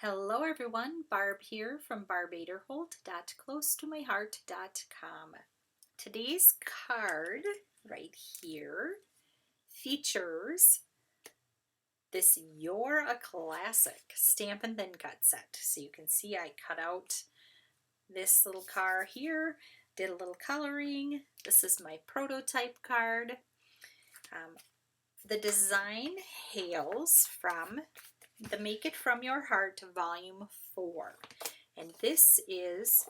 Hello everyone, Barb here from barbaderholt.closetomyheart.com. Today's card right here features this You're a Classic Stampin' Thin Cut set. So you can see I cut out this little card here, did a little coloring. This is my prototype card. The design hails from the Make It From Your Heart Volume 4. And this is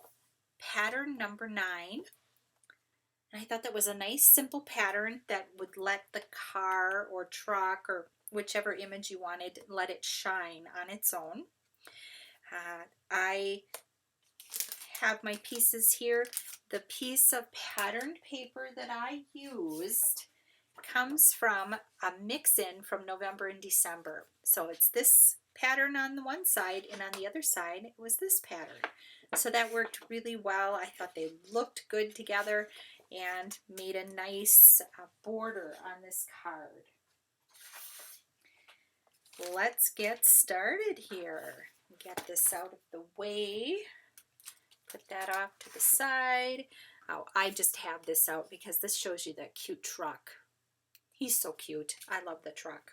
pattern number 9. And I thought that was a nice simple pattern that would let the car or truck or whichever image you wanted, let it shine on its own. I have my pieces here. The piece of patterned paper that I used comes from a mix-in from November and December. So it's this pattern on the one side, and on the other side it was this pattern. So that worked really well. I thought they looked good together and made a nice border on this card. Let's get started here. Get this out of the way. Put that off to the side. Oh, I just have this out because this shows you that cute truck. He's so cute. I love the truck.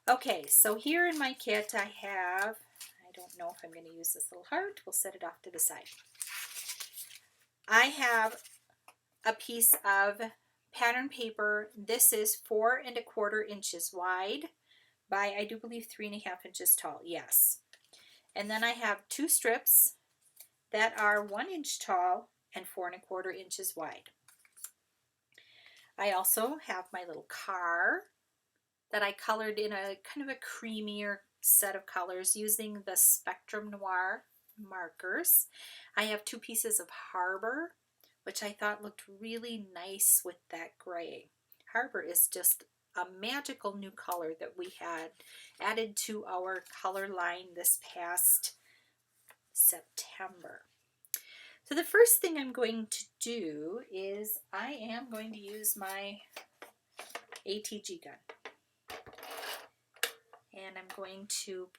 Okay, so here in my kit I have, I don't know if I'm going to use this little heart. We'll set it off to the side. I have a piece of pattern paper. This is 4 1/4 inches wide by, I do believe, 3 1/2 inches tall. Yes. And then I have 2 strips that are 1 inch tall and 4 1/4 inches wide. I also have my little car that I colored in a kind of a creamier set of colors using the Spectrum Noir markers. I have 2 pieces of Harbor, which I thought looked really nice with that gray. Harbor is just a magical new color that we had added to our color line this past September. So the first thing I'm going to do is I am going to use my ATG gun. And I'm going to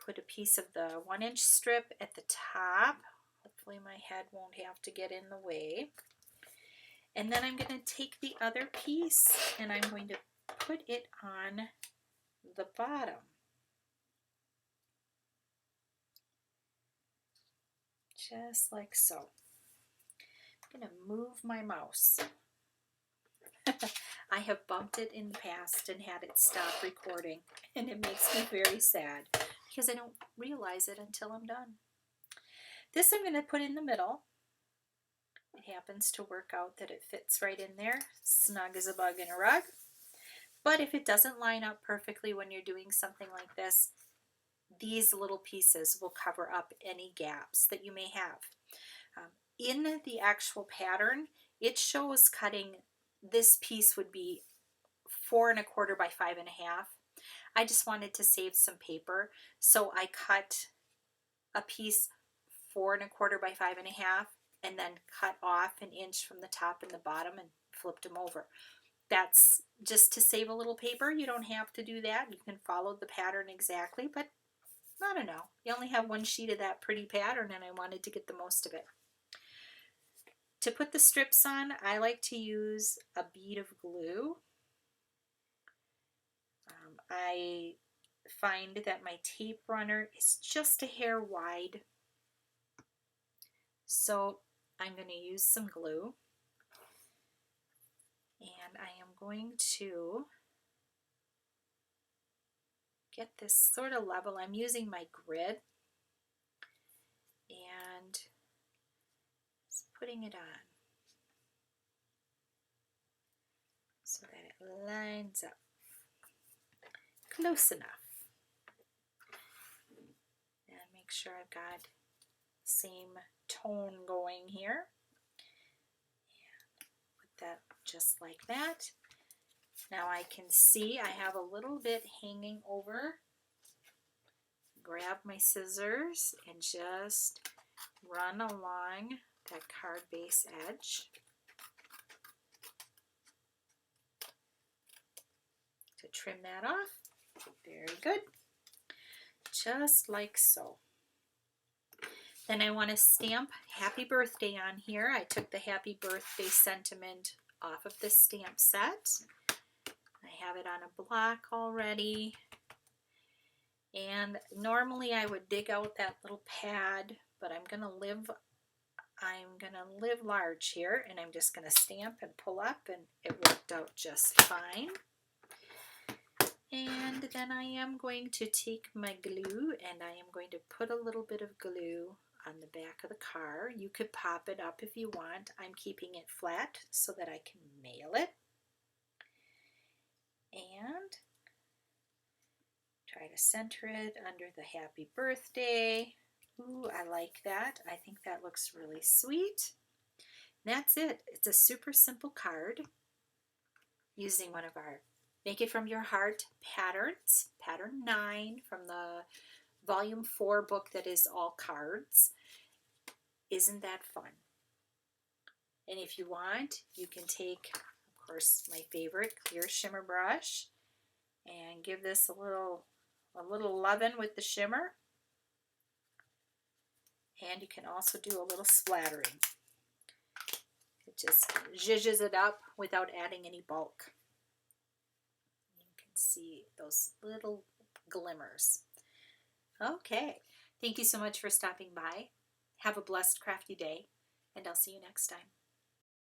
put a piece of the 1 inch strip at the top. Hopefully my head won't have to get in the way. And then I'm going to take the other piece and I'm going to put it on the bottom. Just like so. I'm going to move my mouse. I have bumped it in the past and had it stop recording, and it makes me very sad because I don't realize it until I'm done. This I'm going to put in the middle. It happens to work out that it fits right in there, snug as a bug in a rug. But if it doesn't line up perfectly when you're doing something like this, these little pieces will cover up any gaps that you may have. In the actual pattern, it shows cutting this piece would be 4 1/4 by 5 1/2. I just wanted to save some paper, so I cut a piece 4 1/4 by 5 1/2 and then cut off 1 inch from the top and the bottom and flipped them over. That's just to save a little paper. You don't have to do that. You can follow the pattern exactly, but I don't know. You only have 1 sheet of that pretty pattern and I wanted to get the most of it. To put the strips on, I like to use a bead of glue. I find that my tape runner is just a hair wide, so I'm going to use some glue, and I am going to get this sort of level. I'm using my grid and just putting it on so that it lines up close enough. And make sure I've got the same tone going here. And put that just like that. Now I can see I have a little bit hanging over. Grab my scissors and just run along that card base edge to trim that off. Very good. just like so. Then I want to stamp happy birthday on here. I took the happy birthday sentiment off of the stamp set. I have it on a block already. And normally I would dig out that little pad, but I'm gonna live large here, and I'm just gonna stamp and pull up, and it worked out just fine. And then I am going to take my glue, and I am going to put a little bit of glue on the back of the car. You could pop it up if you want. I'm keeping it flat so that I can mail it. And try to center it under the happy birthday. Ooh, I like that. I think that looks really sweet. That's it. It's a super simple card using one of our Make It From Your Heart patterns, pattern 9 from the volume 4 book that is all cards. Isn't that fun? And if you want, you can take, of course, my favorite clear shimmer brush and give this a little loving with the shimmer. And you can also do a little splattering. It just zhuzhes it up without adding any bulk. You can see those little glimmers. Okay, thank you so much for stopping by. Have a blessed crafty day, and I'll see you next time.